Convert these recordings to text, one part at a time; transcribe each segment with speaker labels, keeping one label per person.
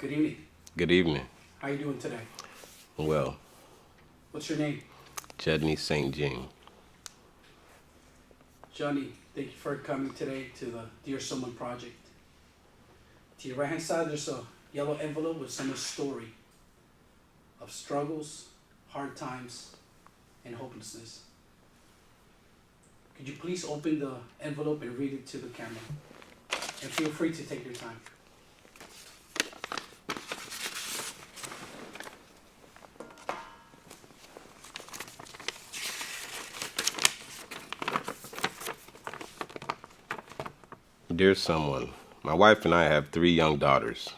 Speaker 1: Good evening.
Speaker 2: Good evening.
Speaker 1: How you doing today?
Speaker 2: Well,
Speaker 1: What's your name?
Speaker 2: Judney St. Jean.
Speaker 1: Judney. Thank you for coming today to the Dear Someone project. To your right hand side, there's a yellow envelope with someone's story of struggles, hard times, and hopelessness. Could you please open the envelope and read it to the camera? And feel free to take your time.
Speaker 2: Dear someone, my wife and I have 3 young daughters.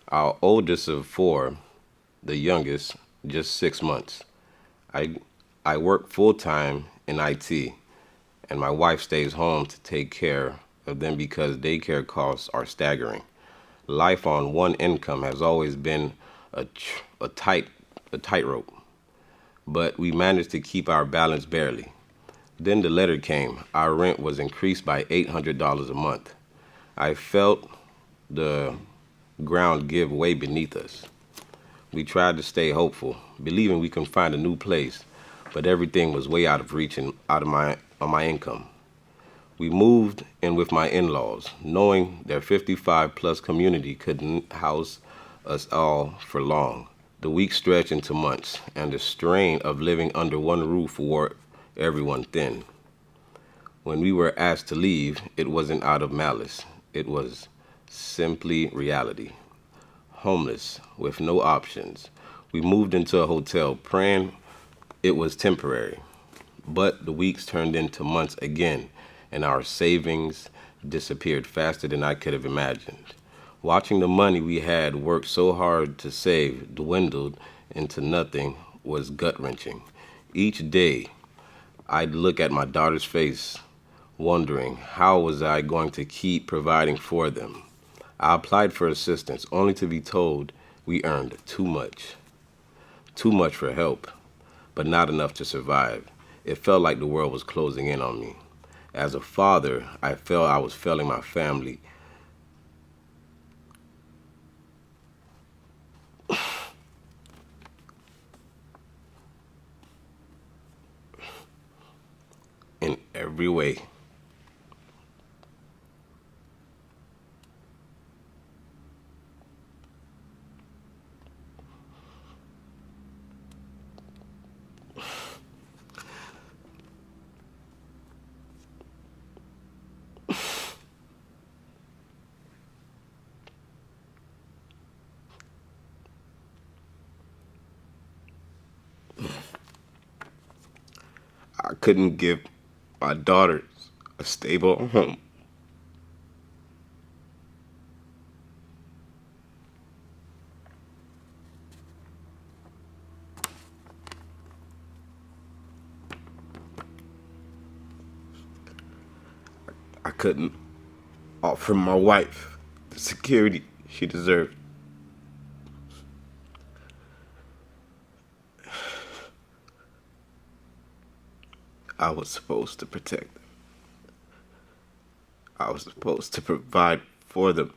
Speaker 2: Our oldest of 4, the youngest, just 6 months. I work full-time in IT, and my wife stays home to take care of them because daycare costs are staggering. Life on one income has always been a tightrope, but we managed to keep our balance barely. Then the letter came. Our rent was increased by $800 a month. I felt the ground give way beneath us. We tried to stay hopeful, believing we could find a new place, but everything was way out of reach and out of my income. We moved in with my in-laws, knowing their 55-plus community couldn't house us all for long. The weeks stretched into months, and the strain of living under one roof wore everyone thin. When we were asked to leave, it wasn't out of malice. It was simply reality. Homeless, with no options, we moved into a hotel, praying it was temporary. But the weeks turned into months again, and our savings disappeared faster than I could have imagined. Watching the money we had worked so hard to save dwindled into nothing was gut-wrenching. Each day, I'd look at my daughter's face, wondering how was I going to keep providing for them. I applied for assistance, only to be told we earned too much. Too much for help, but not enough to survive. It felt like the world was closing in on me. As a father, I felt I was failing my family. In every way. I couldn't give my daughters a stable home. I couldn't offer my wife the security she deserved. I was supposed to protect them. I was supposed to provide for them.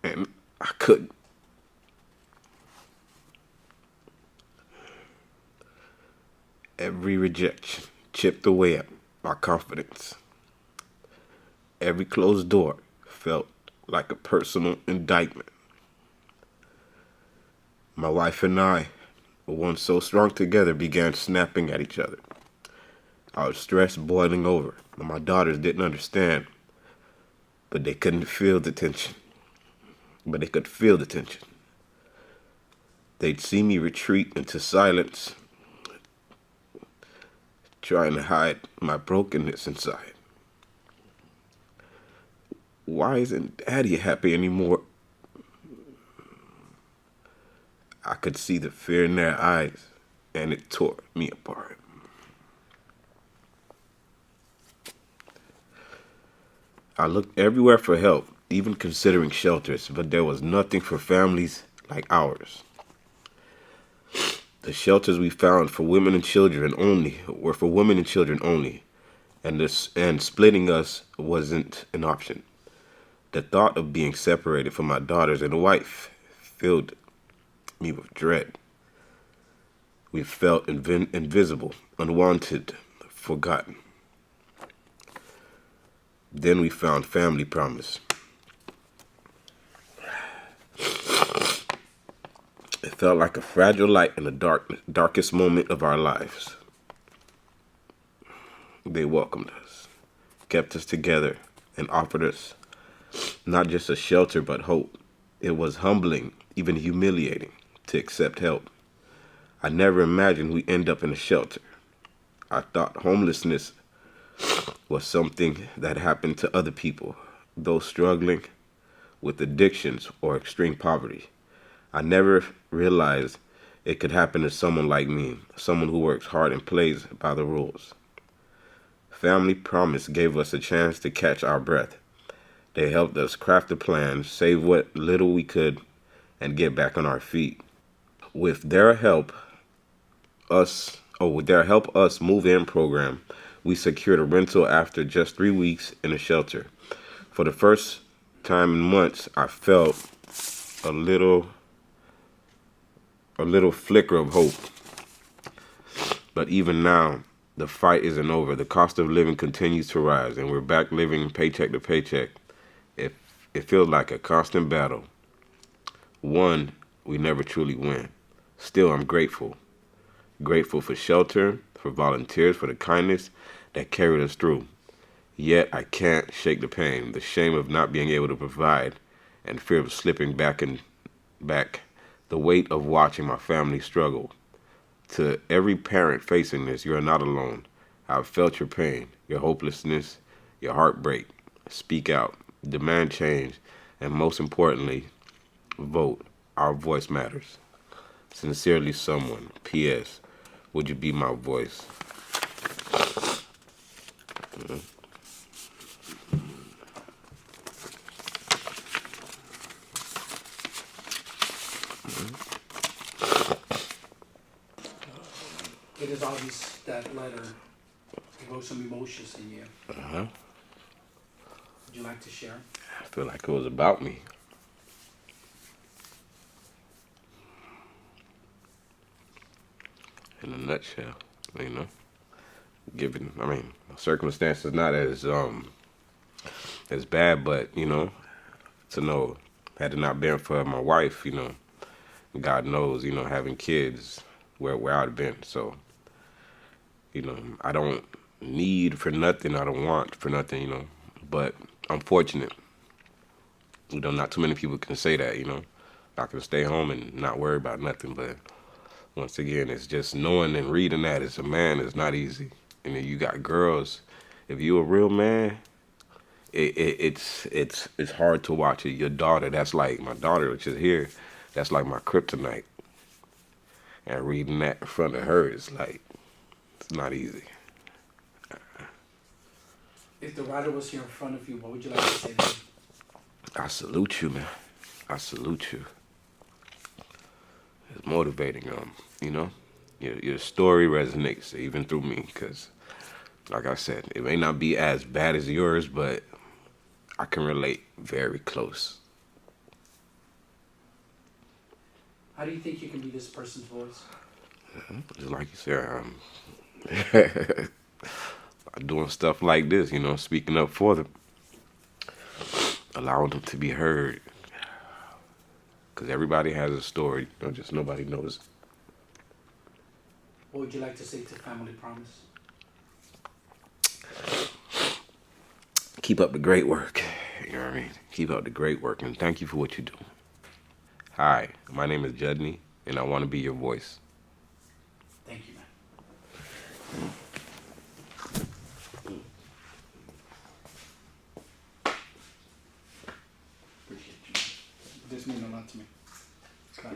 Speaker 2: And I couldn't. Every rejection chipped away at my confidence. Every closed door felt like a personal indictment. My wife and I, once so strong together, began snapping at each other. Our stress boiling over, and my daughters didn't understand, but they couldn't feel the tension. But they could feel the tension. They'd see me retreat into silence, trying to hide my brokenness inside. Why isn't Daddy happy anymore? I could see the fear in their eyes, and it tore me apart. I looked everywhere for help, even considering shelters, but there was nothing for families like ours. The shelters we found for women and children only were for women and children only, and splitting us wasn't an option. The thought of being separated from my daughters and wife filled me with dread. We felt invisible, unwanted, forgotten. Then we found family promise. It felt like a fragile light in the darkest moment of our lives. They welcomed us, kept us together, and offered us not just a shelter but hope. It was humbling, even humiliating, to accept help. I never imagined we'd end up in a shelter. I thought homelessness was something that happened to other people, those struggling with addictions or extreme poverty. I never realized it could happen to someone like me, someone who works hard and plays by the rules. Family Promise gave us a chance to catch our breath. They helped us craft a plan, save what little we could, and get back on our feet. With their help, us move-in program, we secured a rental after just 3 weeks in a shelter. For the first time in months, I felt a little flicker of hope. But even now, the fight isn't over. The cost of living continues to rise, and we're back living paycheck to paycheck. It feels like a constant battle, one we never truly win. Still, I'm grateful. Grateful for shelter, for volunteers, for the kindness that carried us through. Yet I can't shake the pain, the shame of not being able to provide, and fear of slipping back, the weight of watching my family struggle. To every parent facing this, you are not alone. I've felt your pain, your hopelessness, your heartbreak. Speak out, demand change, and most importantly, vote. Our voice matters. Sincerely, someone. P.S. Would you be my voice?
Speaker 1: It is obvious that letter evoked some emotions in you.
Speaker 2: Uh-huh.
Speaker 1: Would you like to share?
Speaker 2: I feel like it was about me. In a nutshell, you know. Given, circumstances not as bad, but to know, had it not been for my wife, God knows, having kids, where I'd have been. So, I don't need for nothing, I don't want for nothing, but I'm fortunate. Not too many people can say that, I can stay home and not worry about nothing, but once again, it's just knowing and reading that as a man is not easy. And then you got girls. If you a real man, it's hard to watch it. Your daughter, that's like my daughter, which is here. That's like my kryptonite. And reading that in front of her is like, it's not easy.
Speaker 1: If the writer was here in front of you, what would you like to say to him?
Speaker 2: I salute you, man. I salute you. It's motivating, Your story resonates even through me, because, like I said, it may not be as bad as yours, but I can relate very close.
Speaker 1: How do you think you can be this person's voice?
Speaker 2: Just like you said, I'm doing stuff like this, speaking up for them, allowing them to be heard. Because everybody has a story, just nobody knows it.
Speaker 1: What would you like to say to Family Promise?
Speaker 2: Keep up the great work. You know what I mean? Keep up the great work, and thank you for what you do. Hi, my name is Judney, and I want to be your voice.
Speaker 1: Thank you, man. Appreciate you. This means a lot to me. Cut.